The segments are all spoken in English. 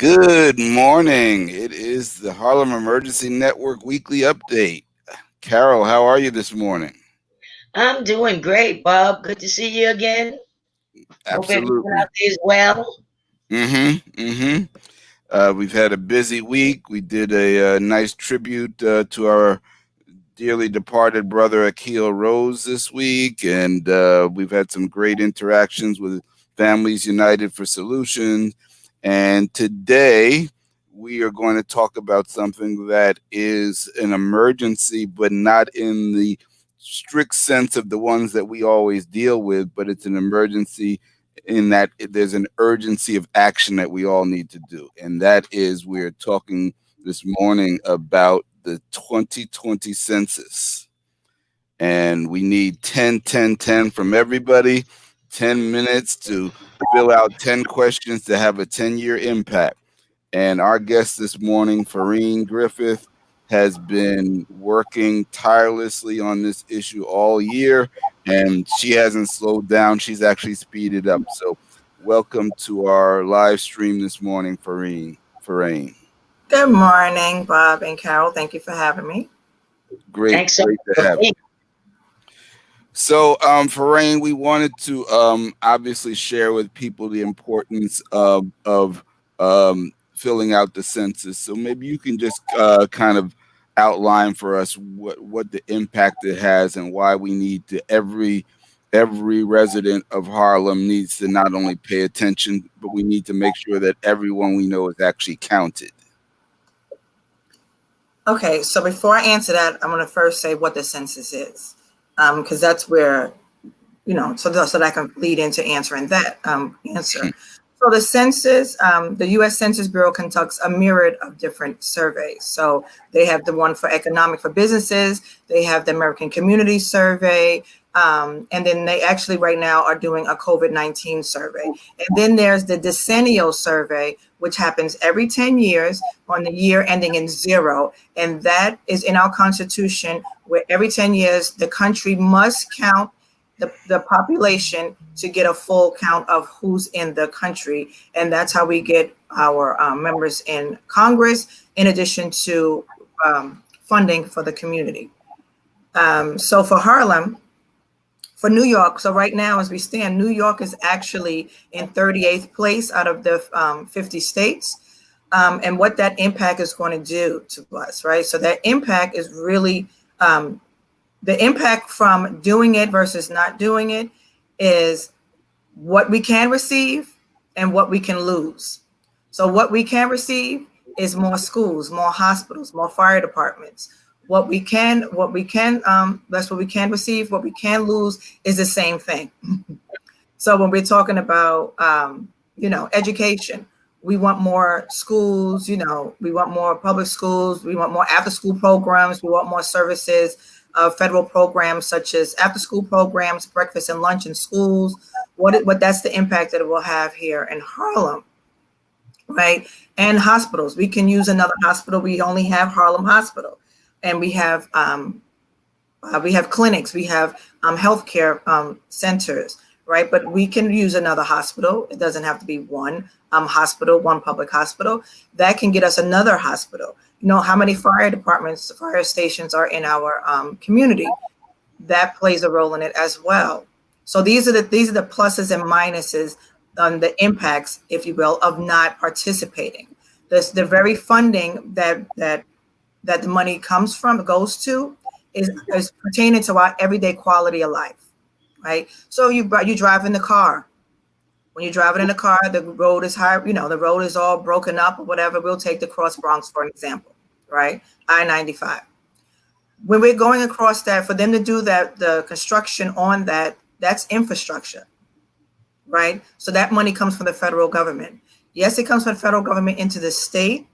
Good morning. It is the Harlem Emergency Network weekly update. Carol, how are you this morning? I'm doing great, Bob. Good to see you again. Hope everyone Absolutely. out there is well. Mm-hmm. Mm-hmm. We've had a busy week. We did a, nice tribute to our dearly departed brother Akil Rose this week, and we've had some great interactions with Families United for Solutions. And today we are going to talk about something that is an emergency, but not in the strict sense of the ones that we always deal with, but it's an emergency in that there's an urgency of action that we all need to do. And that is, we're talking this morning about the 2020 census. And we need 10, 10, 10 from everybody, 10 minutes to fill out 10 questions to have a 10-year impact. And our guest this morning, Pharein Griffith, has been working tirelessly on this issue all year, and she hasn't slowed down. She's actually speeded up. So welcome to our live stream this morning, Pharein. Good morning, Bob and Carol. Thank you for having me. Great Thanks so much to for have you. being. So, Pharein, we wanted to obviously share with people the importance of filling out the census. So maybe you can just kind of outline for us what the impact it has and why we need to every resident of Harlem needs to not only pay attention, but we need to make sure that everyone we know is actually counted. Okay, so before I answer that, I'm going to first say what the census is, because that's where, so that I can lead into answering that answer. So the census, the U.S. Census Bureau conducts a myriad of different surveys. So they have the one for economic for businesses, they have the American Community Survey, and then they actually right now are doing a COVID-19 survey. And then there's the decennial survey, which happens every 10 years on the year ending in 0. And that is in our Constitution, where every 10 years, the country must count the population to get a full count of who's in the country. And that's how we get our members in Congress, in addition to funding for the community. So for Harlem, for New York, so right now as we stand, New York is actually in 38th place out of the 50 states. And what that impact is going to do to us, right? So that impact is really, the impact from doing it versus not doing it is what we can receive and what we can lose. So what we can receive is more schools, more hospitals, more fire departments. That's what we can receive. What we can lose is the same thing. So when we're talking about, education, we want more schools, we want more public schools, we want more after school programs, we want more services, federal programs such as after school programs, breakfast and lunch in schools. What that's the impact that it will have here in Harlem, right? And hospitals, we can use another hospital. We only have Harlem Hospital, and we have clinics, we have healthcare centers, right? But we can use another hospital. It doesn't have to be one hospital, one public hospital. That can get us another hospital. How many fire departments, fire stations are in our community? That plays a role in it as well. So these are the pluses and minuses, the impacts, if you will, of not participating. The very funding that the money goes to is pertaining to our everyday quality of life, right? So you drive in the car. When you're driving in the car, the road is high, the road is all broken up or whatever. We'll take the Cross Bronx for an example, right? I-95. When we're going across that, for them to do that, the construction on that, that's infrastructure, right? So that money comes from the federal government. Yes, it comes from the federal government into the state,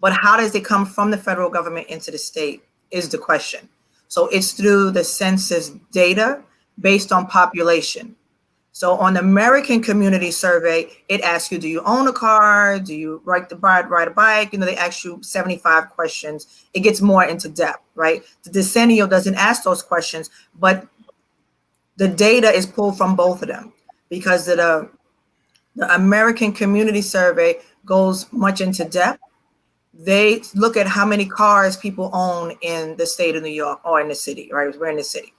but how does it come from the federal government into the state is the question. So it's through the census data based on population. So on the American Community Survey, it asks you, do you own a car? Do you ride a bike? They ask you 75 questions. It gets more into depth, right? The decennial doesn't ask those questions, but the data is pulled from both of them because The American Community Survey goes much into depth. They look at how many cars people own in the state of New York or in the city, right? We're in the city.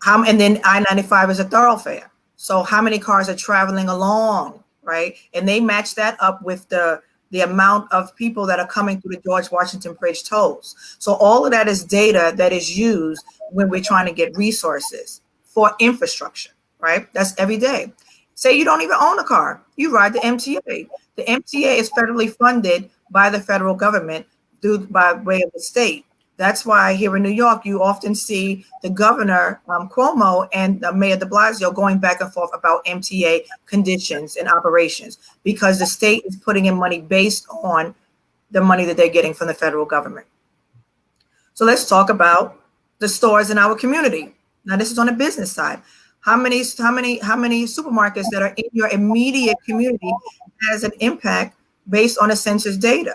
And then I-95 is a thoroughfare. So how many cars are traveling along, right? And they match that up with the amount of people that are coming through the George Washington Bridge tolls. So all of that is data that is used when we're trying to get resources for infrastructure, right? That's every day. Say you don't even own a car, you ride the MTA. The MTA is federally funded by the federal government by way of the state. That's why here in New York, you often see the governor, Cuomo, and Mayor de Blasio going back and forth about MTA conditions and operations, because the state is putting in money based on the money that they're getting from the federal government. So let's talk about the stores in our community. Now, this is on the business side. How many supermarkets that are in your immediate community has an impact based on the census data?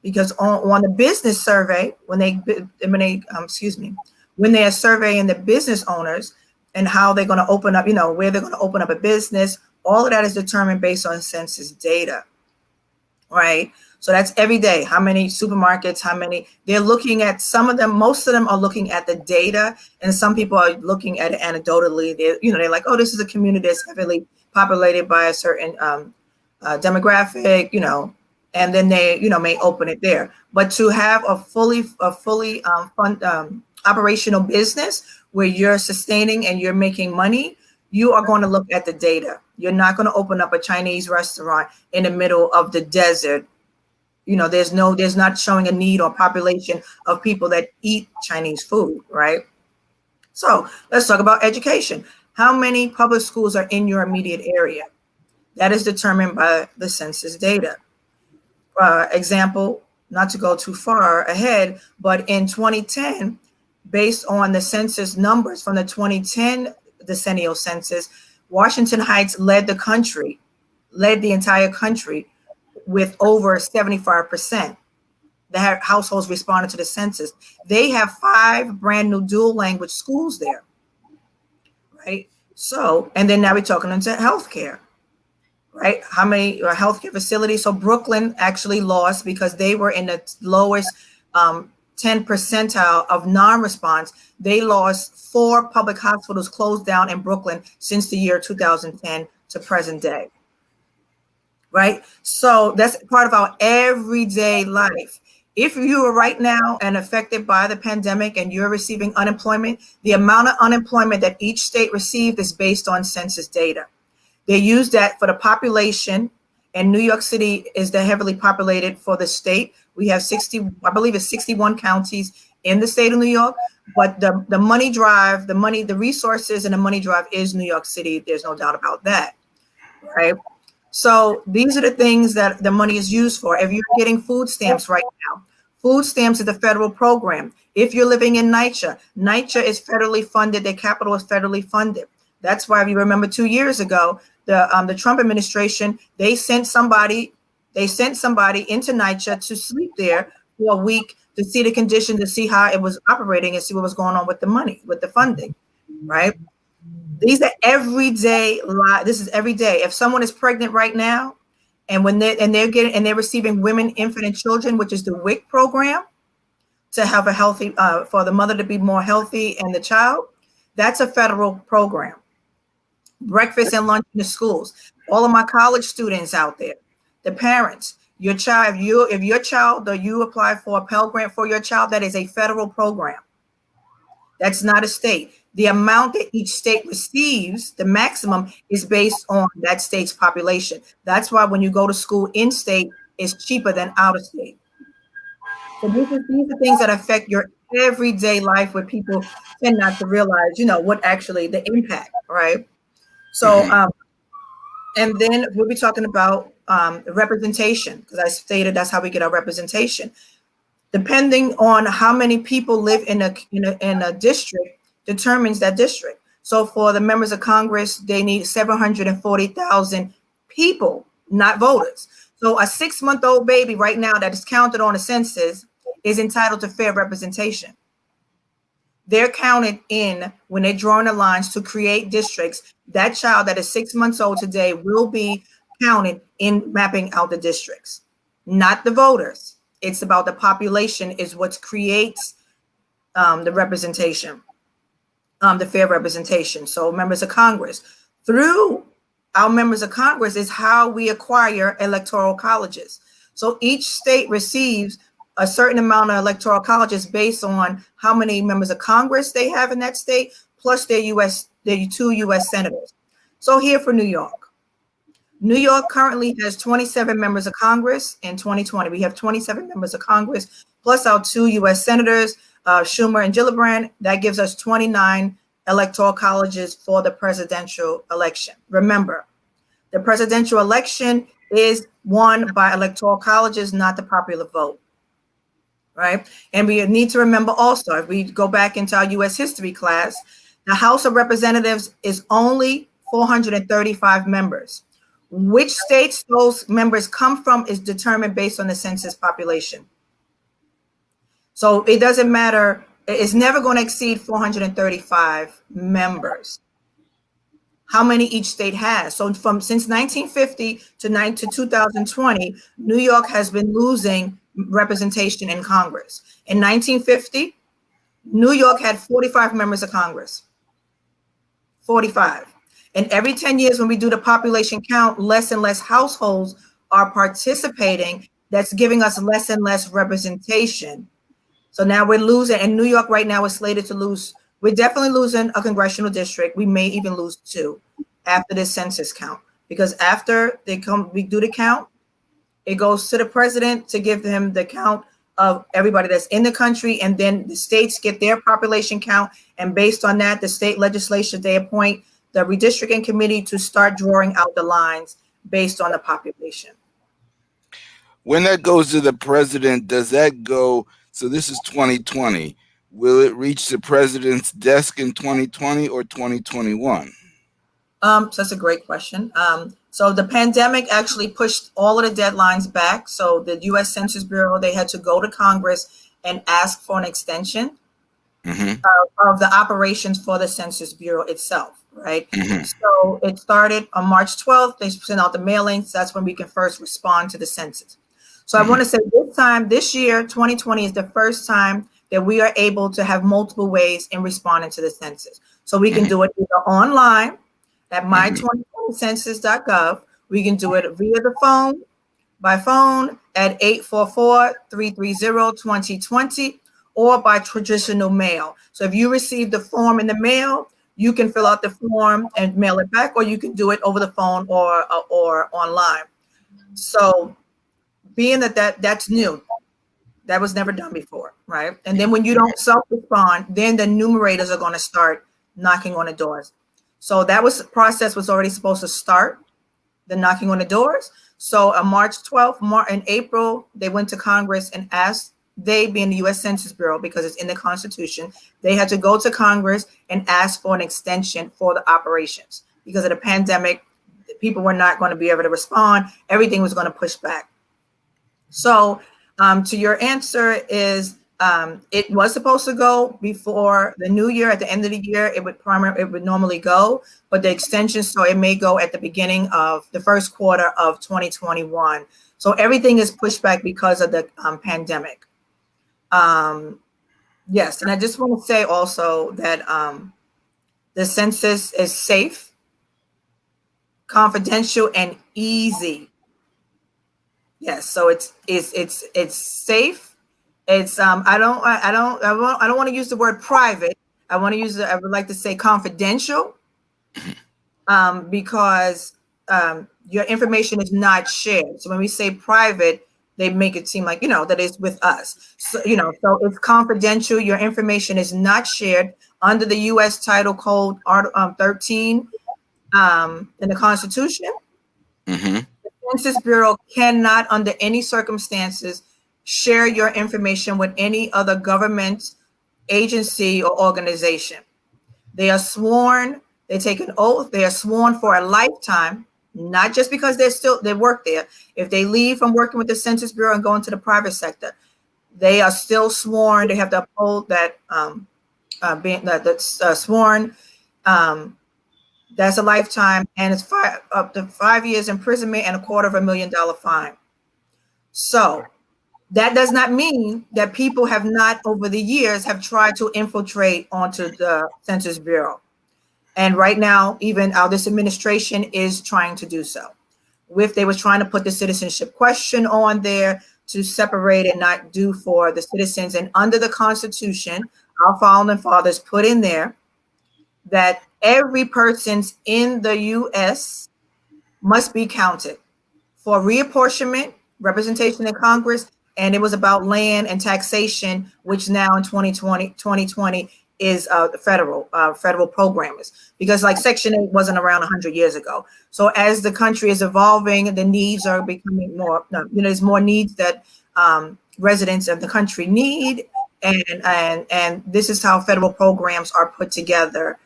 Because on the business survey, when they are surveying the business owners and how they're going to open up, where they're going to open up a business, all of that is determined based on census data, right? So that's every day. How many supermarkets, they're looking at. Some of them, most of them are looking at the data, and some people are looking at it anecdotally. They're like, oh, this is a community that's heavily populated by a certain demographic, and then they, may open it there. But to have a fully operational business where you're sustaining and you're making money, you are going to look at the data. You're not going to open up a Chinese restaurant in the middle of the desert. There's not showing a need or population of people that eat Chinese food, right? So let's talk about education. How many public schools are in your immediate area? That is determined by the census data. Example, not to go too far ahead, but in 2010, based on the census numbers from the 2010 decennial census, Washington Heights led the entire country with over 75%. The households responded to the census. They have 5 brand new dual language schools there, right? So, and then now we're talking into healthcare. Right? How many healthcare facilities? So Brooklyn actually lost because they were in the lowest 10 percentile of non-response. They lost 4 public hospitals closed down in Brooklyn since the year 2010 to present day. Right? So that's part of our everyday life. If you are right now and affected by the pandemic and you're receiving unemployment, the amount of unemployment that each state received is based on census data. They use that for the population, and New York City is the heavily populated for the state. We have 61 counties in the state of New York, but the money drive, the resources and the money drive is New York City. There's no doubt about that, right? So these are the things that the money is used for. If you're getting food stamps right now, food stamps is a federal program. If you're living in NYCHA is federally funded. Their capital is federally funded. That's why, if you remember 2 years ago, the Trump administration, they sent somebody into NYCHA to sleep there for a week to see the condition, to see how it was operating and see what was going on with the money, with the funding, right? These are everyday life. This is every day. If someone is pregnant right now, and they're receiving Women, Infant, and Children, which is the WIC program, to have a healthy for the mother to be more healthy and the child, that's a federal program. Breakfast and lunch in the schools. All of my college students out there, the parents, your child, if your child or you apply for a Pell Grant for your child, that is a federal program. That's not a state. The amount that each state receives, the maximum, is based on that state's population. That's why when you go to school in state, it's cheaper than out of state. So these are things that affect your everyday life, where people tend not to realize, what actually the impact, right? So, and then we'll be talking about representation, because I stated that's how we get our representation. Depending on how many people live in a district determines that district. So for the members of Congress, they need 740,000 people, not voters. So a 6-month-old baby right now that is counted on a census is entitled to fair representation. They're counted in when they're drawing the lines to create districts. That child that is 6 months old today will be counted in mapping out the districts, not the voters. It's about the population is what creates the representation, the fair representation. So members of Congress, through our members of Congress is how we acquire electoral colleges. So each state receives a certain amount of electoral colleges based on how many members of Congress they have in that state, plus their two US senators. So here for New York. New York currently has 27 members of Congress in 2020. We have 27 members of Congress, plus our two US senators, Schumer and Gillibrand. That gives us 29 electoral colleges for the presidential election. Remember, the presidential election is won by electoral colleges, not the popular vote, right? And we need to remember also, if we go back into our US history class, the House of Representatives is only 435 members. Which states those members come from is determined based on the census population. So it doesn't matter. It's never going to exceed 435 members. How many each state has. So since 1950 to 2020, New York has been losing representation in Congress. In 1950, New York had 45 members of Congress. 45. And every 10 years when we do the population count, less and less households are participating. That's giving us less and less representation. So now we're losing, and New York right now is slated to lose. We're definitely losing a congressional district. We may even lose 2 after this census count, because after we do the count, it goes to the president to give him the count of everybody that's in the country, and then the states get their population count, and based on that, the state legislature, they appoint the redistricting committee to start drawing out the lines based on the population. When that goes to the president, does that go? So this is 2020. Will it reach the president's desk in 2020 or 2021? So that's a great question. So the pandemic actually pushed all of the deadlines back. So the U.S. Census Bureau, they had to go to Congress and ask for an extension of the operations for the Census Bureau itself, right? So it started on March 12th. They sent out the mailings. That's when we can first respond to the census. So I want to say this year, 2020 is the first time that we are able to have multiple ways in responding to the census. So we can do it either online at my2020census.gov. We can do it via the phone, by phone at 844-330-2020, or by traditional mail. So if you receive the form in the mail, you can fill out the form and mail it back, or you can do it over the phone or online. So being that's new, that was never done before, right? And then when you don't self-respond, then the numerators are going to start knocking on the doors. So that process was already supposed to start, the knocking on the doors. So on March 12th, in April, they went to Congress and asked, they being the U.S. Census Bureau, because it's in the Constitution, they had to go to Congress and ask for an extension for the operations. Because of the pandemic, people were not going to be able to respond. Everything was going to push back. So to your answer is, it was supposed to go before the new year. At the end of the year, it would normally go, but the extension, so it may go at the beginning of the first quarter of 2021. So everything is pushed back because of the pandemic. Yes, and I just want to say also that the census is safe, confidential, and easy. Yes, so it's safe. It's I don't want to use the word private. I would like to say confidential, because your information is not shared. So when we say private, they make it seem like, that it's with us. So, so it's confidential. Your information is not shared under the U.S. Title Code 13 in the Constitution. The Census Bureau cannot, under any circumstances, share your information with any other government agency or organization. They are sworn, they take an oath, they are sworn for a lifetime, not just because they work there. If they leave from working with the Census Bureau and go into the private sector, they are still sworn. They have to uphold that, sworn That's a lifetime, and it's up to 5 years imprisonment and $250,000 fine. So that does not mean that people have not over the years have tried to infiltrate onto the Census Bureau. And right now, even this administration is trying to do so. They was trying to put the citizenship question on there to separate and not do for the citizens. And under the Constitution, our founding fathers put in there that every person in the U.S. must be counted for reapportionment, representation in Congress, and it was about land and taxation, which now in 2020 is federal programmers, because like Section 8 wasn't around 100 years ago. So as the country is evolving, the needs are becoming more, there's more needs that residents of the country need, and this is how federal programs are put together.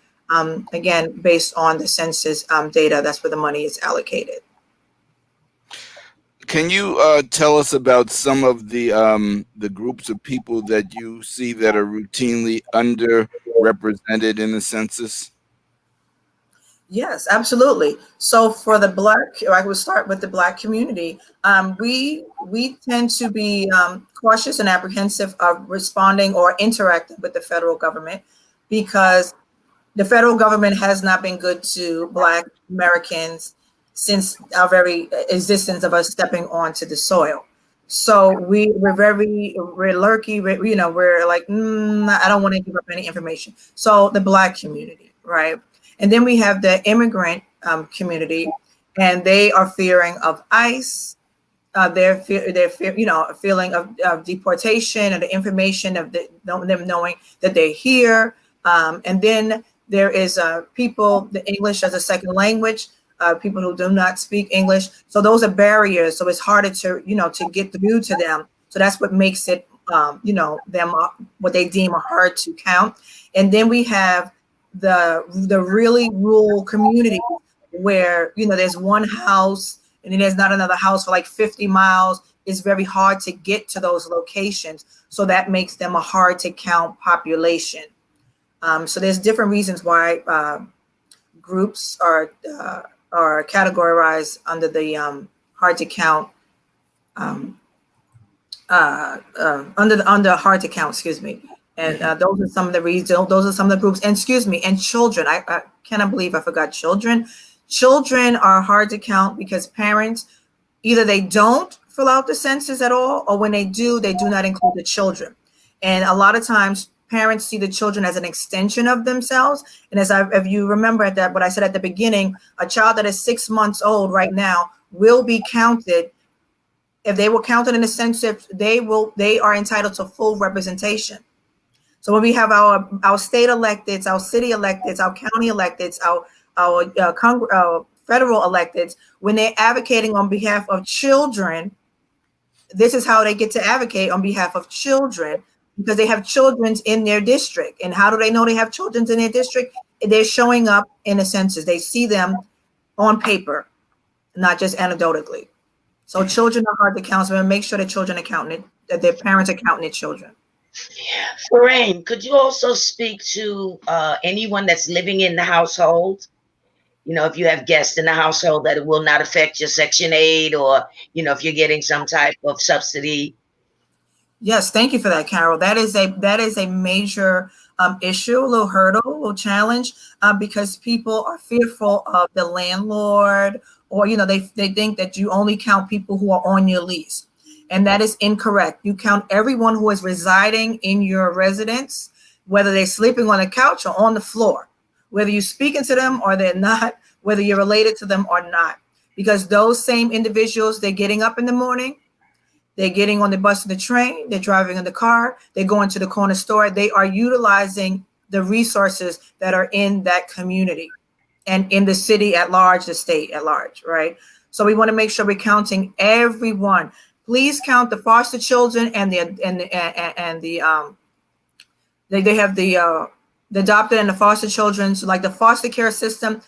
Again, based on the census data, that's where the money is allocated. Can you tell us about some of the groups of people that you see that are routinely underrepresented in the census? Yes, absolutely. So for the Black, I would start with the Black community. We tend to be cautious and apprehensive of responding or interacting with the federal government, because the federal government has not been good to Black Americans since our very existence of us stepping onto the soil. So we're lurky. We're like, I don't want to give up any information. So the Black community, right? And then we have the immigrant community, and they are fearing of ICE. They're feeling of deportation, and the information of them knowing that they're here. And then there is people, the English as a second language, people who do not speak English. So those are barriers. So it's harder to get through to them. So that's what makes it, them what they deem hard to count. And then we have the really rural community where, there's one house and then there's not another house for like 50 miles. It's very hard to get to those locations. So that makes them a hard to count population. So there's different reasons why groups are categorized under the hard to count, under hard to count, excuse me. And those are some of the reasons. Those are some of the groups. And and children. I cannot believe I forgot children. Children are hard to count because parents, either they don't fill out the census at all, or when they do not include the children. And a lot of times parents see the children as an extension of themselves. And if you remember what I said at the beginning, a child that is 6 months old right now will be counted. If they were counted in the census, they are entitled to full representation. So when we have our state electeds, our city electeds, our county electeds, our federal electeds, when they're advocating on behalf of children, this is how they get to advocate on behalf of children, because they have children in their district. And how do they know they have children in their district? They're showing up in the census. They see them on paper, not just anecdotally. So children are hard to count. So make sure that children are counted, that their parents are counting their children. Pharein, could you also speak to anyone that's living in the household? If you have guests in the household, that it will not affect your Section 8, or, if you're getting some type of subsidy. Yes, thank you for that, Carol. That is a major issue, a little hurdle, a little challenge, because people are fearful of the landlord, or they think that you only count people who are on your lease, and that is incorrect. You count everyone who is residing in your residence, whether they're sleeping on the couch or on the floor, whether you're speaking to them or they're not, whether you're related to them or not, because those same individuals, they're getting up in the morning. They're getting on the bus or the train. They're driving in the car. They're going to the corner store. They are utilizing the resources that are in that community and in the city at large, the state at large, right? So we want to make sure we're counting everyone. Please count the foster children and the adopted and the foster children, so like the foster care system.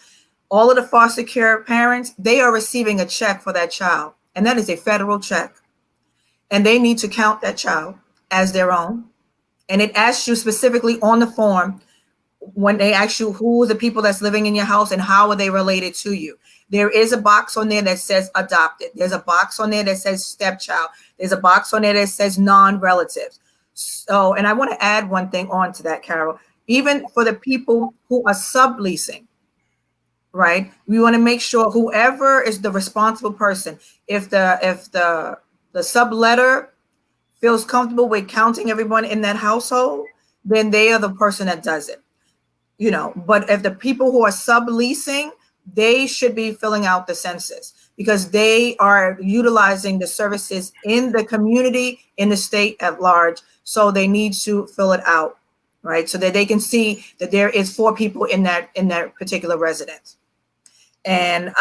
All of the foster care parents, they are receiving a check for that child, and that is a federal check. And they need to count that child as their own. And it asks you specifically on the form, when they ask you who are the people that's living in your house and how are they related to you. There is a box on there that says adopted. There's a box on there that says stepchild. There's a box on there that says non-relatives. So, and I want to add one thing on to that, Carol. Even for the people who are subleasing, right? We want to make sure whoever is the responsible person, if the subletter feels comfortable with counting everyone in that household, then they are the person that does it. You know, but if the people who are subleasing, they should be filling out the census because they are utilizing the services in the community, in the state at large. So they need to fill it out, right? So that they can see that there is 4 people in that particular residence. And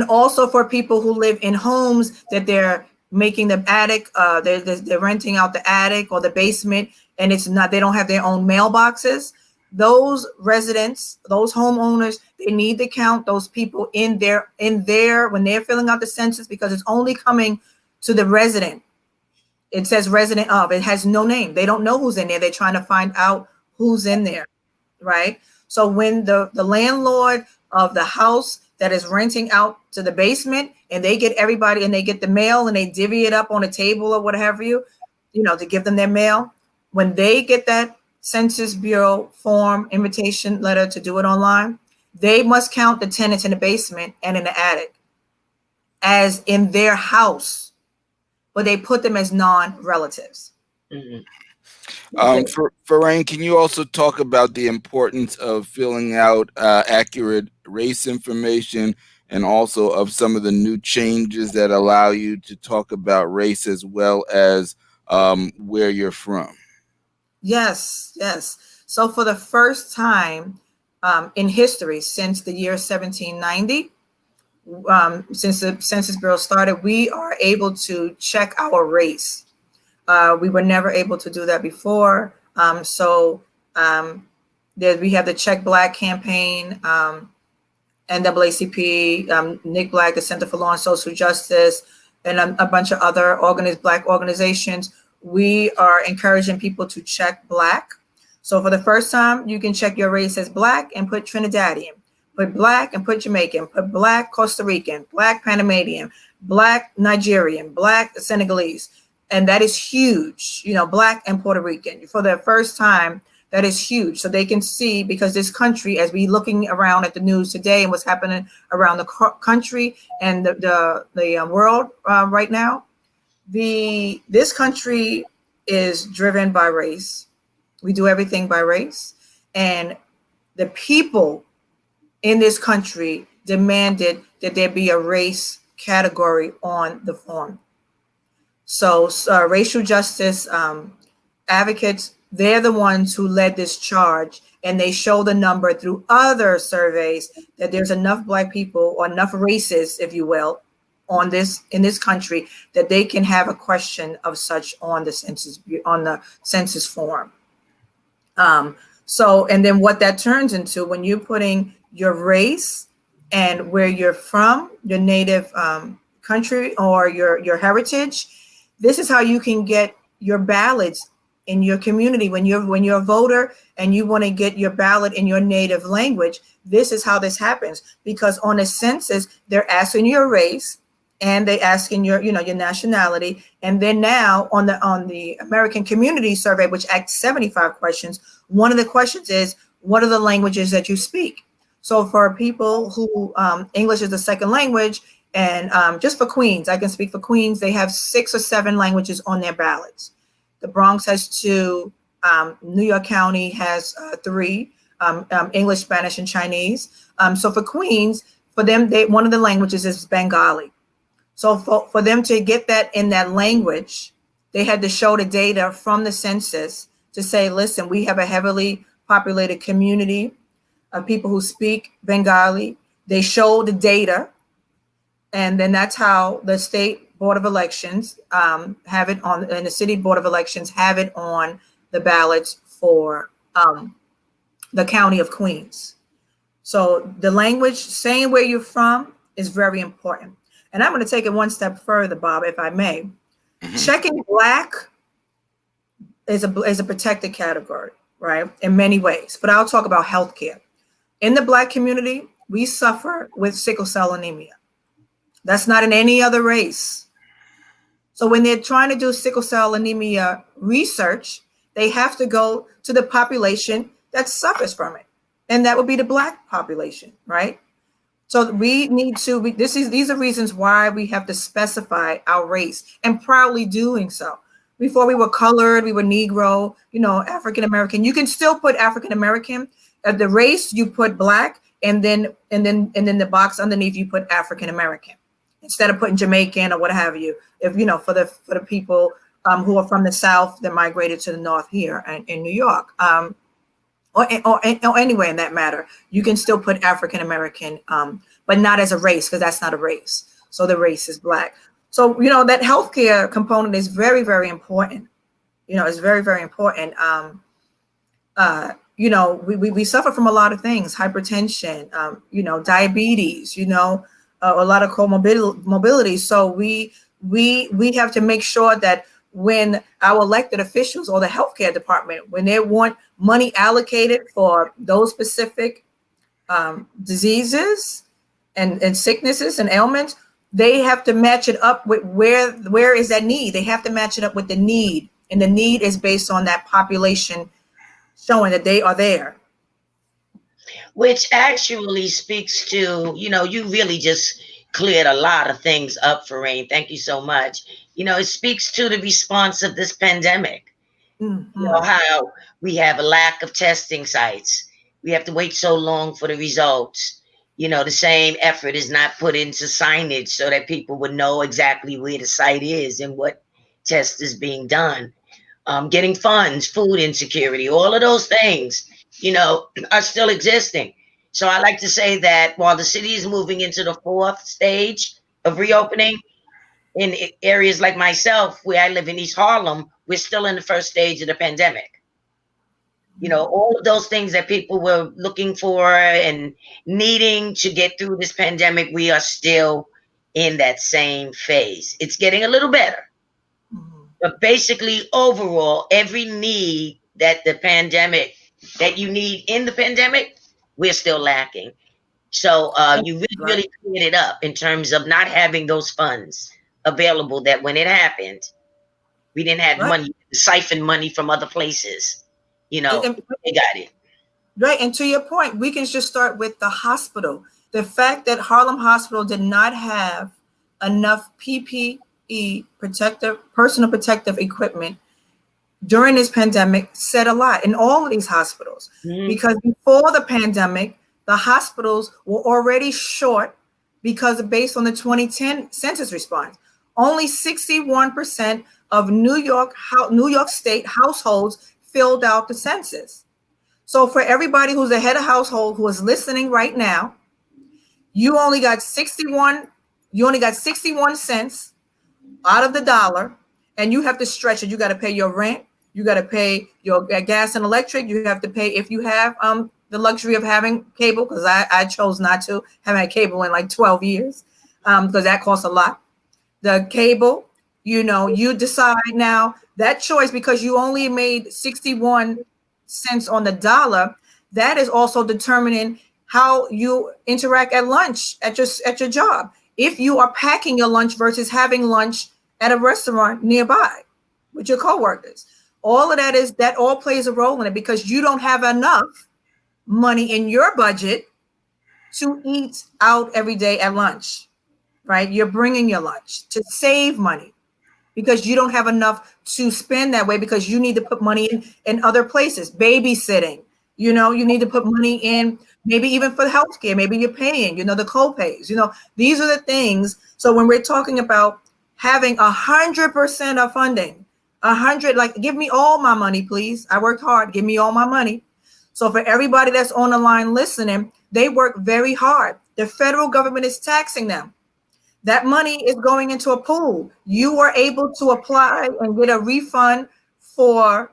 also for people who live in homes that they're making the attic, they're renting out the attic or the basement, and it's not, they don't have their own mailboxes. Those residents, those homeowners, they need to count those people in there when they're filling out the census, because it's only coming to the resident. It says resident of, it has no name. They don't know who's in there. They're trying to find out who's in there, right? So when the landlord of the house that is renting out to the basement and they get everybody and they get the mail and they divvy it up on a table or what have you, you know, to give them their mail, when they get that Census Bureau form invitation letter to do it online, they must count the tenants in the basement and in the attic as in their house, but they put them as non-relatives. Pharein, can you also talk about the importance of filling out accurate race information and also of some of the new changes that allow you to talk about race as well as where you're from? Yes. So for the first time in history since the year 1790, since the Census Bureau started, we are able to check our race. We were never able to do that before. We have the Check Black campaign, NAACP, Nick Black, the Center for Law and Social Justice, and a bunch of other Black organizations. We are encouraging people to check Black. So for the first time, you can check your race as Black and put Trinidadian, put Black and put Jamaican, put Black Costa Rican, Black Panamanian, Black Nigerian, Black Senegalese. And that is huge, you know, Black and Puerto Rican. For the first time, that is huge. So they can see, because this country, as we looking around at the news today and what's happening around the country and the world right now, this country is driven by race. We do everything by race. And the people in this country demanded that there be a race category on the form. So racial justice advocates, they're the ones who led this charge, and they show the number through other surveys that there's enough Black people, or enough races, if you will, in this country that they can have a question of such on the census form. And then what that turns into, when you're putting your race and where you're from, your native country or your heritage, this is how you can get your ballots in your community. When you're a voter and you want to get your ballot in your native language, this is how this happens. Because on the census, they're asking your race and they asking your nationality. And then now on the American Community Survey, which asks 75 questions, one of the questions is, what are the languages that you speak? So for people who English is the second language, and just for Queens, I can speak for Queens, they have 6 or 7 languages on their ballots. The Bronx has 2, New York County has 3, English, Spanish, and Chinese. So for Queens, for them, one of the languages is Bengali. So for them to get that in that language, they had to show the data from the census to say, listen, we have a heavily populated community of people who speak Bengali. They show the data, and then that's how the State Board of Elections have it on, and the City Board of Elections have it on the ballots for the County of Queens. So the language, saying where you're from, is very important. And I'm going to take it one step further, Bob, if I may. Mm-hmm. Checking Black is a protected category. right? In many ways, but I'll talk about healthcare. In the Black community, we suffer with sickle cell anemia. That's not in any other race. So when they're trying to do sickle cell anemia research, they have to go to the population that suffers from it. And that would be the Black population, right? So we need to, these are reasons why we have to specify our race, and proudly doing so. Before we were colored, we were Negro, African American. You can still put African American. The race you put Black, and then the box underneath you put African American, instead of putting Jamaican or what have you. If for the people who are from the South that migrated to the North here in New York. Or anywhere in that matter, you can still put African American, but not as a race, because that's not a race. So the race is Black. So that healthcare component is very, very important. It's very, very important. We suffer from a lot of things: hypertension, diabetes, a lot of comorbidity. So we have to make sure that when our elected officials or the healthcare department, when they want money allocated for those specific diseases and sicknesses and ailments, they have to match it up with where is that need. They have to match it up with the need, and the need is based on that population showing that they are there. Which actually speaks to, you really just cleared a lot of things up, Pharein. Thank you so much. It speaks to the response of this pandemic. Mm-hmm. How we have a lack of testing sites. We have to wait so long for the results. The same effort is not put into signage so that people would know exactly where the site is and what test is being done. Getting funds, food insecurity, all of those things, are still existing. So I like to say that while the city is moving into the fourth stage of reopening, in areas like myself, where I live in East Harlem, we're still in the first stage of the pandemic. All of those things that people were looking for and needing to get through this pandemic, we are still in that same phase. It's getting a little better. But basically, overall, every need that you need in the pandemic, we're still lacking. So you really cleared it up in terms of not having those funds available, that when it happened, we didn't have money, siphon money from other places. They got it. Right. And to your point, we can just start with the hospital. The fact that Harlem Hospital did not have enough PPE, personal protective equipment during this pandemic, said a lot in all of these hospitals. Because before the pandemic, the hospitals were already short because based on the 2010 census response, only 61% of New York State households filled out the census. So for everybody who's a head of household who is listening right now, you only got 61 cents out of the dollar, and you have to stretch it. You got to pay your rent, you got to pay your gas and electric, you have to pay, if you have the luxury of having cable, because I chose not to, haven't had cable in like 12 years, because that costs a lot. The cable, you decide now that choice, because you only made 61 cents on the dollar, that is also determining how you interact at lunch at your job. If you are packing your lunch versus having lunch at a restaurant nearby with your coworkers, all of that all plays a role in it, because you don't have enough money in your budget to eat out every day at lunch, right? You're bringing your lunch to save money, because you don't have enough to spend that way, because you need to put money in other places. Babysitting, you need to put money in, maybe even for healthcare, maybe you're paying, the co-pays, these are the things. So when we're talking about having 100% of funding, give me all my money, please. I worked hard, give me all my money. So for everybody that's on the line listening, they work very hard. The federal government is taxing them. That money is going into a pool. You are able to apply and get a refund for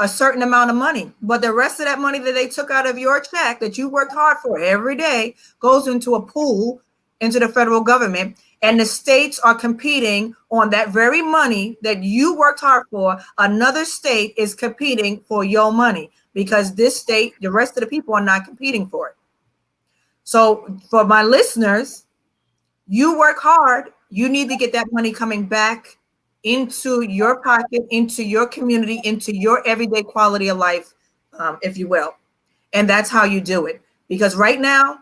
a certain amount of money, but the rest of that money that they took out of your check that you worked hard for every day goes into a pool, into the federal government. and the states are competing on that very money that you worked hard for. Another state is competing for your money because this state, the rest of the people are not competing for it. So for my listeners, you work hard, you need to get that money coming back into your pocket, into your community, into your everyday quality of life, if you will. And that's how you do it. Because right now,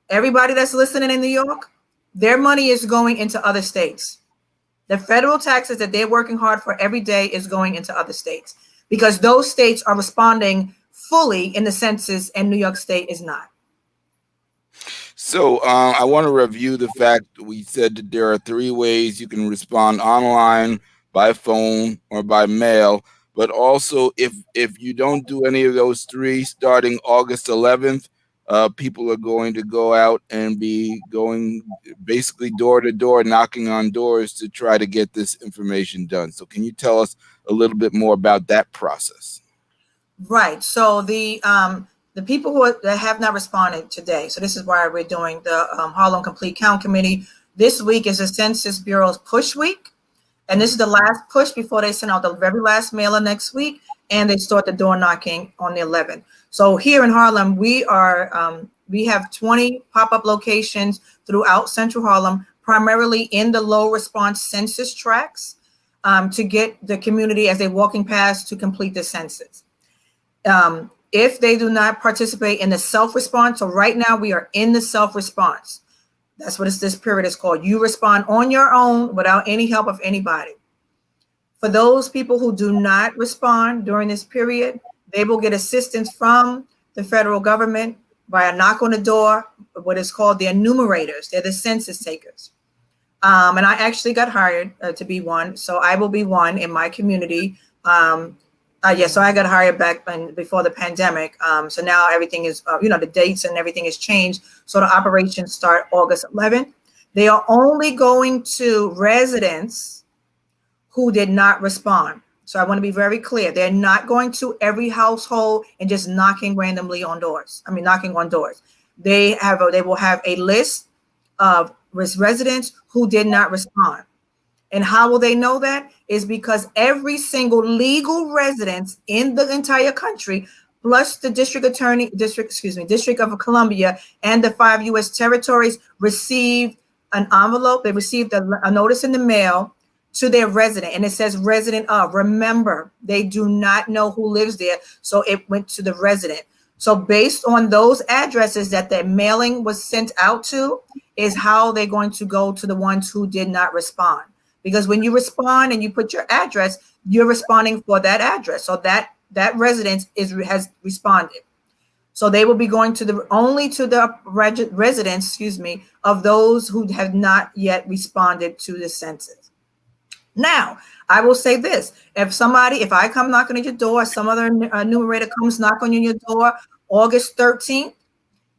everybody that's listening in New York, their money is going into other states. The federal taxes that they're working hard for every day is going into other states because those states are responding fully in the census and New York State is not. So I want to review the fact that we said that there are 3 ways you can respond: online, by phone, or by mail. But also, if you don't do any of those 3, starting August 11th, people are going to go out and be going basically door to door, knocking on doors to try to get this information done. So can you tell us a little bit more about that process? Right. So the people that have not responded today. So this is why we're doing the Harlem Complete Count Committee. This week is the Census Bureau's push week. And this is the last push before they send out the very last mailer next week. And they start the door knocking on the 11th. So here in Harlem, we have 20 pop-up locations throughout Central Harlem, primarily in the low response census tracts, to get the community as they're walking past to complete the census. If they do not participate in the self-response, so right now we are in the self-response. That's what this period is called. You respond on your own without any help of anybody. For those people who do not respond during this period, they will get assistance from the federal government by a knock on the door, what is called the enumerators. They're the census takers. And I actually got hired to be one. So I will be one in my community. So I got hired back before the pandemic. So now everything is, the dates and everything has changed. So the operations start August 11th. They are only going to residents who did not respond. So I want to be very clear. They're not going to every household and just knocking randomly on doors. Knocking on doors. They will have a list of residents who did not respond. And how will they know that? Is because every single legal resident in the entire country, plus the District of Columbia and the 5 U.S. territories, received an envelope. They received a notice in the mail to their resident, and it says resident of. Remember, they do not know who lives there, so it went to the resident. So based on those addresses that the mailing was sent out to, is how they're going to go to the ones who did not respond. Because when you respond and you put your address, you're responding for that address. So that residence has responded. So they will be going only to the residents, of those who have not yet responded to the census. Now, I will say this: if I come knocking at your door, some other enumerator comes knock on your door, August 13th,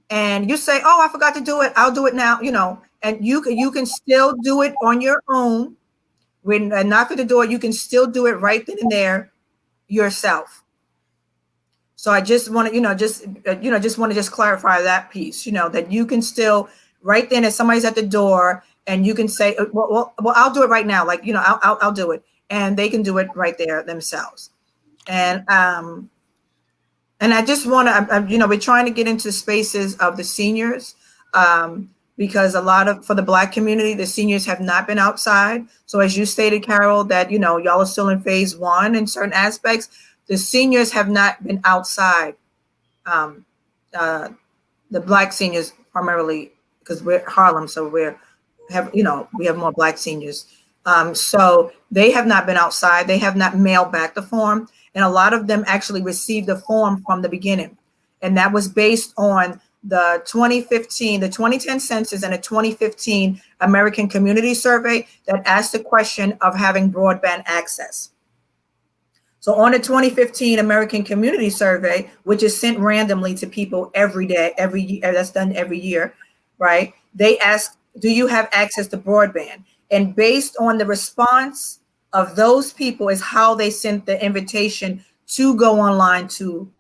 and you say, "Oh, I forgot to do it. I'll do it now," and you can still do it on your own. When I knock at the door, you can still do it right then and there yourself. So I just want to, just clarify that piece, that you can still right then, if somebody's at the door and you can say, well, I'll do it right now. I'll do it. And they can do it right there themselves. And I just want to, we're trying to get into spaces of the seniors, because for the Black community, the seniors have not been outside. So as you stated, Carol, that, y'all are still in phase 1 in certain aspects. The seniors have not been outside. The Black seniors primarily, because we're Harlem, so we have more Black seniors. So they have not been outside. They have not mailed back the form. And a lot of them actually received the form from the beginning. And that was based on the 2010 census and the 2015 American Community Survey that asked the question of having broadband access. So on the 2015 American Community Survey, which is sent randomly to people every day, every year, that's done every year, right? They ask, do you have access to broadband? And based on the response of those people is how they sent the invitation to go online to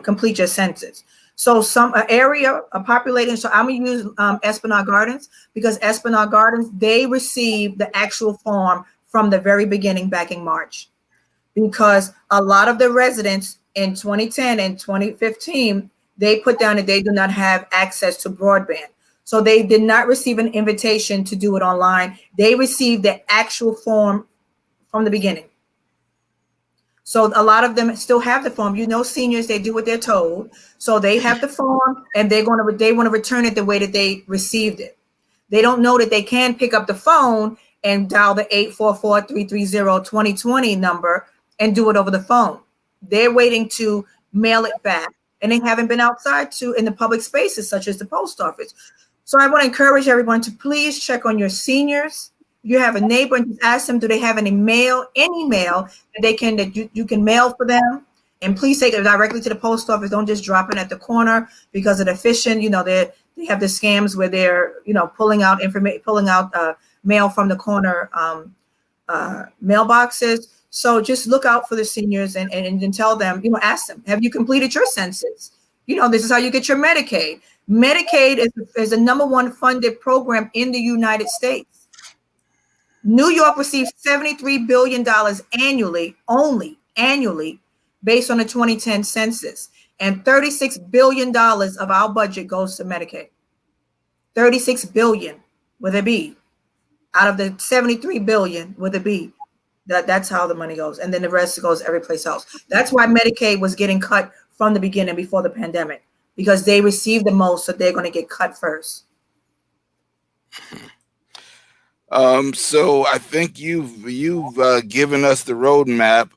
complete your census. So some area, a population, so I'm going to use Esplanade Gardens, because Esplanade Gardens, they received the actual form from the very beginning back in March. Because a lot of the residents in 2010 and 2015, they put down that they do not have access to broadband. So they did not receive an invitation to do it online. They received the actual form from the beginning. So a lot of them still have the form. You know, seniors, they do what they're told. So they have the form and they want to return it the way that they received it. They don't know that they can pick up the phone and dial the 844-330-2020 number and do it over the phone. They're waiting to mail it back, and they haven't been outside in the public spaces such as the post office. So I want to encourage everyone to please check on your seniors. You have a neighbor and just ask them, do they have any mail that you can mail for them? And please take it directly to the post office. Don't just drop it at the corner, because of the phishing. You know, they have the scams where they're, you know, pulling out mail from the corner mailboxes. So just look out for the seniors and tell them, you know, ask them, have you completed your census? You know, this is how you get your Medicaid. Medicaid is the #1 funded program in the United States. New York receives $73 billion annually, based on the 2010 census. And $36 billion of our budget goes to Medicaid. 36 billion with a B out of the 73 billion with a B. That's how the money goes. And then the rest goes every place else. That's why Medicaid was getting cut from the beginning before the pandemic, because they received the most, so they're going to get cut first. So I think you've given us the roadmap.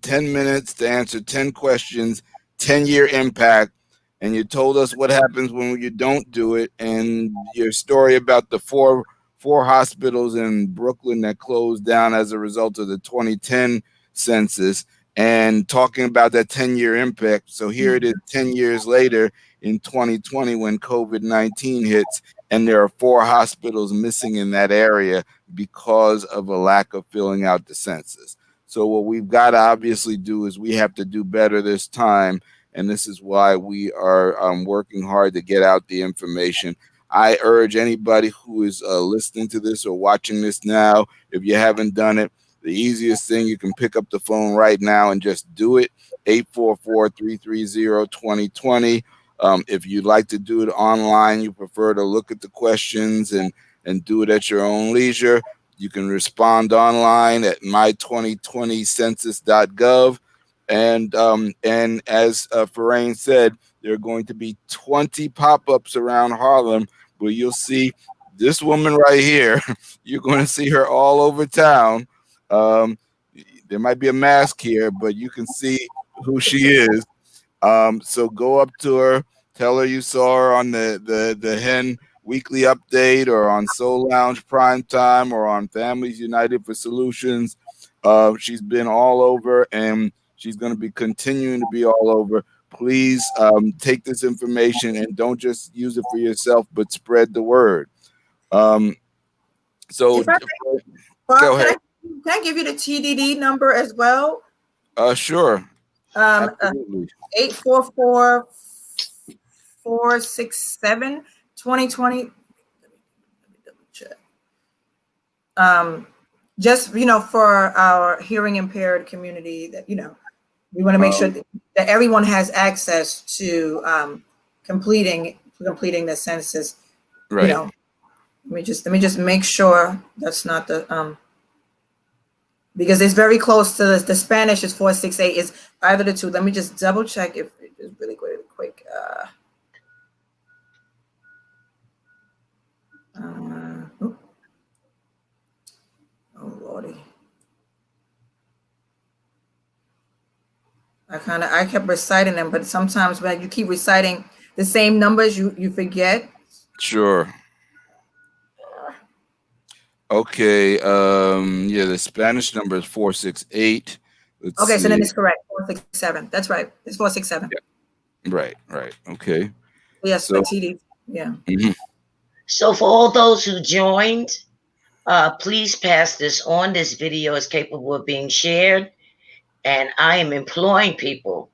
10 minutes to answer 10 questions, 10-year impact, and you told us what happens when you don't do it, and your story about the four hospitals in Brooklyn that closed down as a result of the 2010 census, and talking about that 10-year impact. So here it is 10 years later in 2020 when COVID-19 hits, and there are 4 hospitals missing in that area because of a lack of filling out the census. So what we've got to obviously do is we have to do better this time, and this is why we are working hard to get out the information. I urge anybody who is listening to this or watching this now, if you haven't done it, the easiest thing, you can pick up the phone right now and just do it, 844-330-2020. If you'd like to do it online, you prefer to look at the questions and do it at your own leisure, you can respond online at my2020census.gov. And as Pharein said, there are going to be 20 pop-ups around Harlem where you'll see this woman right here. You're going to see her all over town. There might be a mask here, but you can see who she is. So go up to her, tell her you saw her on the HEN weekly update, or on Soul Lounge Primetime, or on Families United for Solutions. She's been all over, and she's going to be continuing to be all over. Please take this information and don't just use it for yourself, but spread the word. So Bob, go ahead. Can I give you the TDD number as well? Sure. 844-467-2020. Just, you know, for our hearing impaired community, that, you know, we want to make sure that everyone has access to completing the census. Right. You know, let me just make sure that's not the because it's very close to the Spanish is 468 is either the two. Let me just double check if it's really quick. Oh Lordy. I kept reciting them, but sometimes when you keep reciting the same numbers, you forget. Sure. Okay. Yeah, the Spanish number is 468. Okay, so then it's correct. 467. That's right. It's 467. Yeah. Right. Okay. Yes, so, the TD. Yeah. Mm-hmm. So for all those who joined, please pass this on. This video is capable of being shared. And I am imploring people,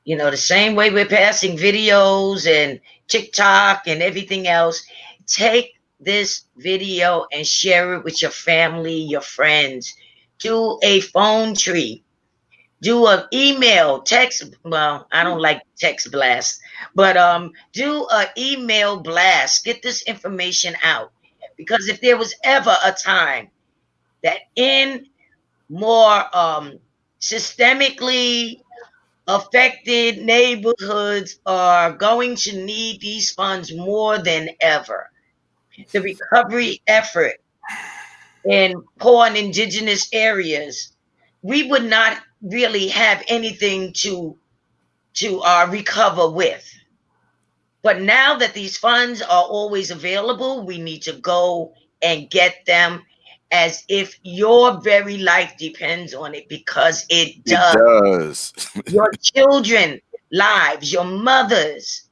You know, the same way we're passing videos and TikTok and everything else, take this video and share it with your family, your friends. Do a phone tree. Do an email, text. Well, I don't like text blast, but do an email blast. Get this information out, because if there was ever a time that in more systemically affected neighborhoods are going to need these funds more than ever, the recovery effort in poor and indigenous areas, we would not really have anything to recover with. But now that these funds are always available, we need to go and get them as if your very life depends on it, because it It does. does. Your children lives, your mothers,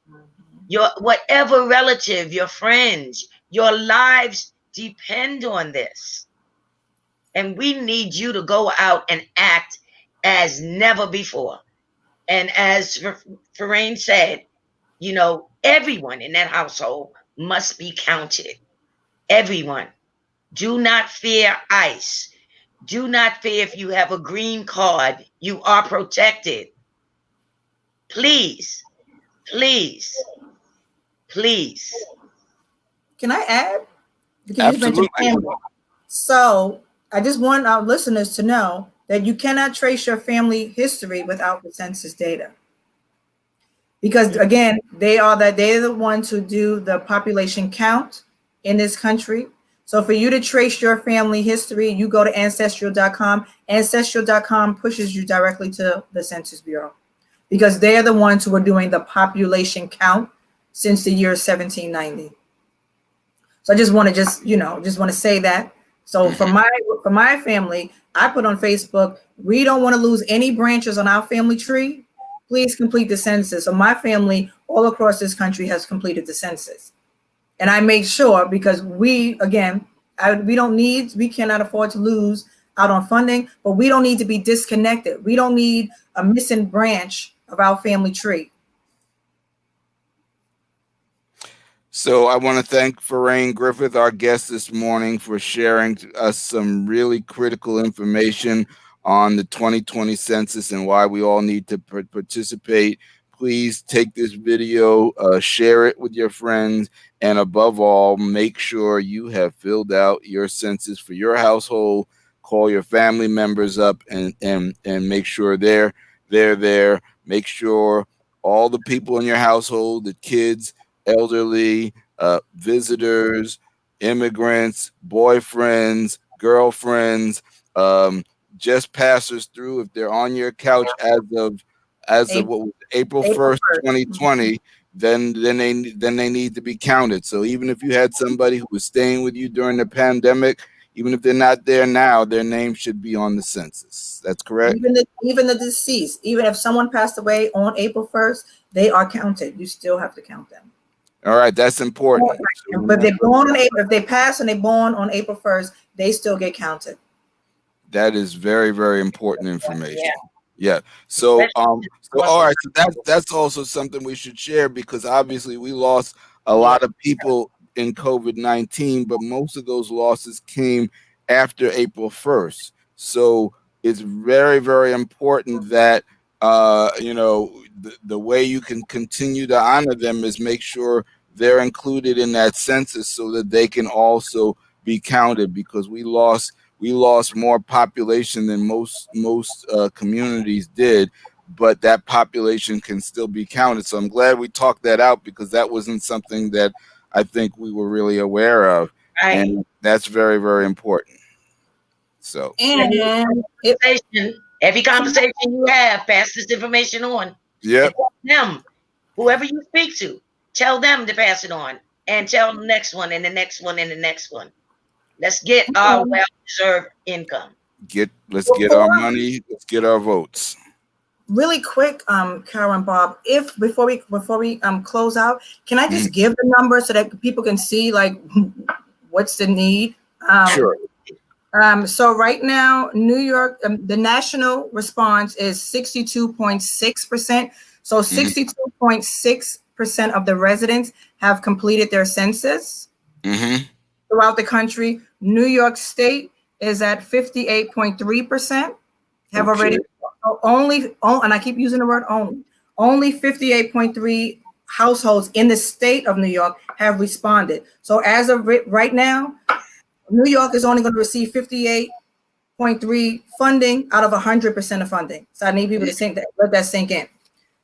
your whatever relative, your friends, your lives depend on this. And we need you to go out and act as never before. And as Pharein said, you know, everyone in that household must be counted. Everyone. Do not fear ICE. Do not fear if you have a green card. You are protected. Please, please, please. Can I add? Because you mentioned Absolutely. family. So I just want our listeners to know that you cannot trace your family history without the census data. Because again, they're the ones who do the population count in this country. So for you to trace your family history, you go to ancestral.com. Ancestral.com pushes you directly to the Census Bureau, because they're the ones who are doing the population count since the year 1790. So I just want to say that. So for my family, I put on Facebook, we don't want to lose any branches on our family tree. Please complete the census. So my family all across this country has completed the census. And I make sure, because we cannot afford to lose out on funding, but we don't need to be disconnected. We don't need a missing branch of our family tree. So I want to thank Pharein Griffith, our guest this morning, for sharing us some really critical information on the 2020 census and why we all need to participate. Please take this video, share it with your friends, and above all, make sure you have filled out your census for your household. Call your family members up and make sure they're there. Make sure all the people in your household, the kids, elderly, visitors, immigrants, boyfriends, girlfriends, just passers through, if they're on your couch as of what was April 1st, 2020, then they need to be counted. So even if you had somebody who was staying with you during the pandemic, even if they're not there now, their name should be on the census. That's correct. Even the deceased, even if someone passed away on April 1st, they are counted. You still have to count them. All right, that's important. But if they pass and they're born on April 1st, they still get counted. That is very, very important information. Yeah. So all right. So that's also something we should share, because obviously we lost a lot of people in COVID-19, but most of those losses came after April 1st. So it's very, very important that the way you can continue to honor them is make sure they're included in that census so that they can also be counted, because we lost more population than most communities did, but that population can still be counted. So I'm glad we talked that out, because that wasn't something that I think we were really aware of. And that's very, very important. So every conversation you have, pass this information on. Yeah. Them, whoever you speak to, tell them to pass it on, and tell the next one and the next one and the next one. Let's get our well-deserved income. Let's get our money. Let's get our votes. Really quick, Carol and Bob, before we close out, can I just give the number so that people can see like what's the need? Sure. So right now, New York, the national response is 62.6%. So 62.6% of the residents have completed their census throughout the country. New York State is at 58.3%. Have already and I keep using the word only 58.3 households in the state of New York have responded. So as of right now, New York is only going to receive 58.3 funding out of 100% of funding. So I need people to let that sink in.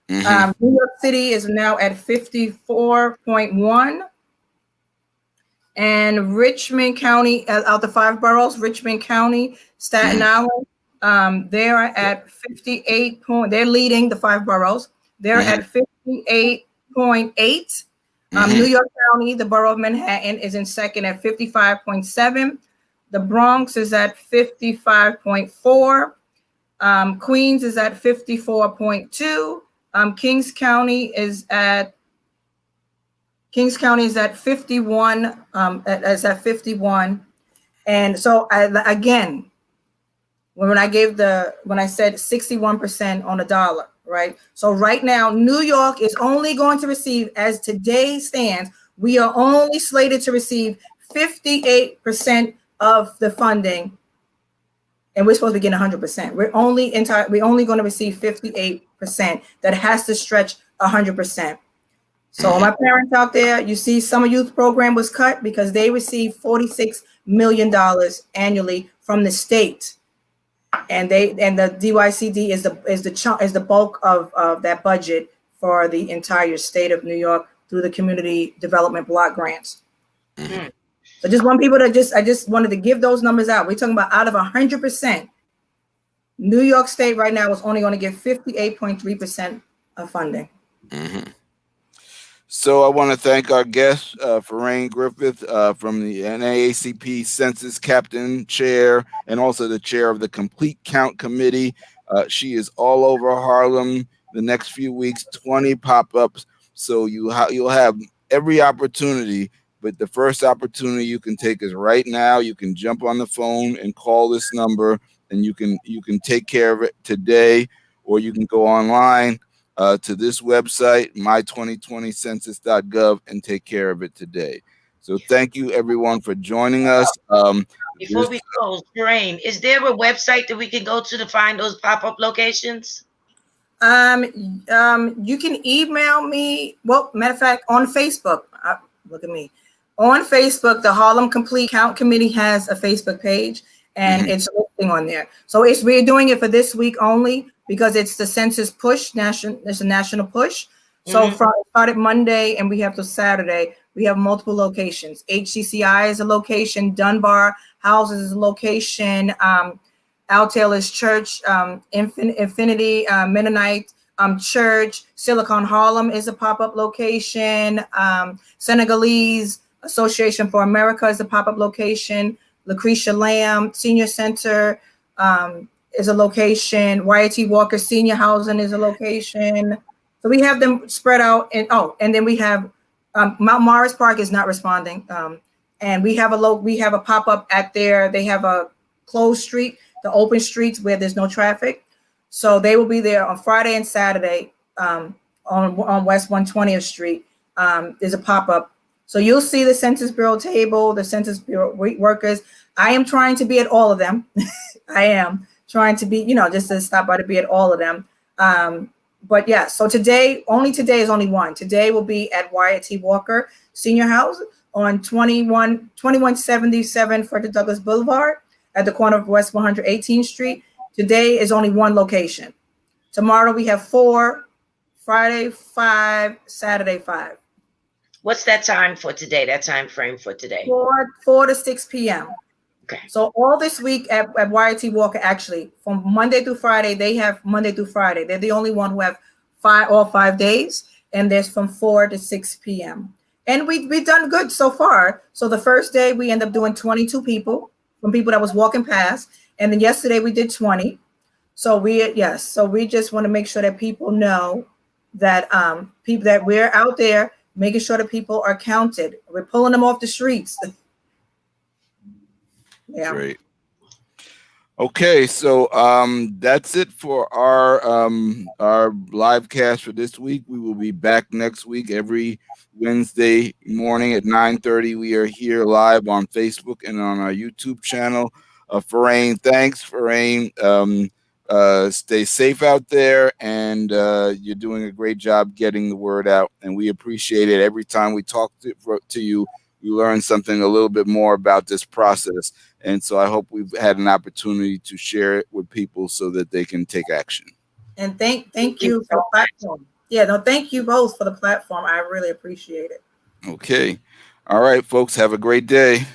New York City is now at 54.1. And Richmond County, out the 5 boroughs, Richmond County, Staten Island, they're at 58 point. They're leading the 5 boroughs. They're at 58.8. New York County, the borough of Manhattan, is in second at 55.7. The Bronx is at 55.4. Queens is at 54.2. Kings County is at 51. Is at 51. And so again, when I said 61% on a dollar, right? So right now, New York is only going to receive, as today stands, we are only slated to receive 58% of the funding, and we're supposed to be getting 100%. We're only going to receive 58%. That has to stretch 100%. So my parents out there, you see, Summer Youth Program was cut because they receive $46 million annually from the state. And the DYCD is the bulk of that budget for the entire state of New York through the community development block grants. So just want people to I just wanted to give those numbers out. We're talking about out of 100%, New York State right now is only going to get 58.3% of funding. So I want to thank our guest, Pharein Griffith, from the NAACP Census Captain Chair and also the chair of the Complete Count Committee. She is all over Harlem the next few weeks, 20 pop-ups. So you'll have every opportunity, but the first opportunity you can take is right now. You can jump on the phone and call this number, and you can take care of it today, or you can go online to this website, my2020census.gov, and take care of it today. So thank you everyone for joining us. Before we close, Pharein, is there a website that we can go to find those pop-up locations? You can email me. Well, matter of fact, on Facebook, look at me. On Facebook, the Harlem Complete Count Committee has a Facebook page, and it's listing on there. So we're doing it for this week only because it's the census push. It's a national push. So started Monday, and we have till Saturday. We have multiple locations. HCCI is a location. Dunbar Houses is a location. Al Taylor's Church, Infinity Mennonite Church, Silicon Harlem is a pop-up location. Senegalese Association for America is a pop-up location. Lucretia Lamb Senior Center is a location. YT Walker Senior Housing is a location. So we have them spread out. And then we have Mount Morris Park is not responding. And we have a pop-up at there. They have a closed street, the open streets where there's no traffic. So they will be there on Friday and Saturday on West 120th Street. There's a pop-up. So you'll see the Census Bureau table, the Census Bureau workers. I am trying to be at all of them. I am trying to be, just to stop by to be at all of them. But yeah, so today is only one. Today will be at YT Walker Senior House on 2177 Frederick Douglass Boulevard at the corner of West 118th Street. Today is only one location. Tomorrow we have 4, Friday 5, Saturday 5. What's that time for today? That time frame for today? 4 to 6 p.m. Okay. So all this week at YT Walker, actually, from Monday through Friday, they have Monday through Friday. They're the only one who have all 5 days, and there's from 4 to 6 p.m. And we've done good so far. So the first day we end up doing 22 people from people that was walking past, and then yesterday we did 20. So we just want to make sure that people know that people that we're out there making sure that people are counted. We're pulling them off the streets. Yeah. Great. Okay, so that's it for our live cast for this week. We will be back next week every Wednesday morning at 9:30. We are here live on Facebook and on our YouTube channel. Pharein, thanks, Pharein. Stay safe out there, and you're doing a great job getting the word out, and we appreciate it. Every time we talk to you, we learn something a little bit more about this process. And so I hope we've had an opportunity to share it with people so that they can take action. And thank you for the platform. Yeah, no, thank you both for the platform. I really appreciate it. Okay. All right, folks, have a great day.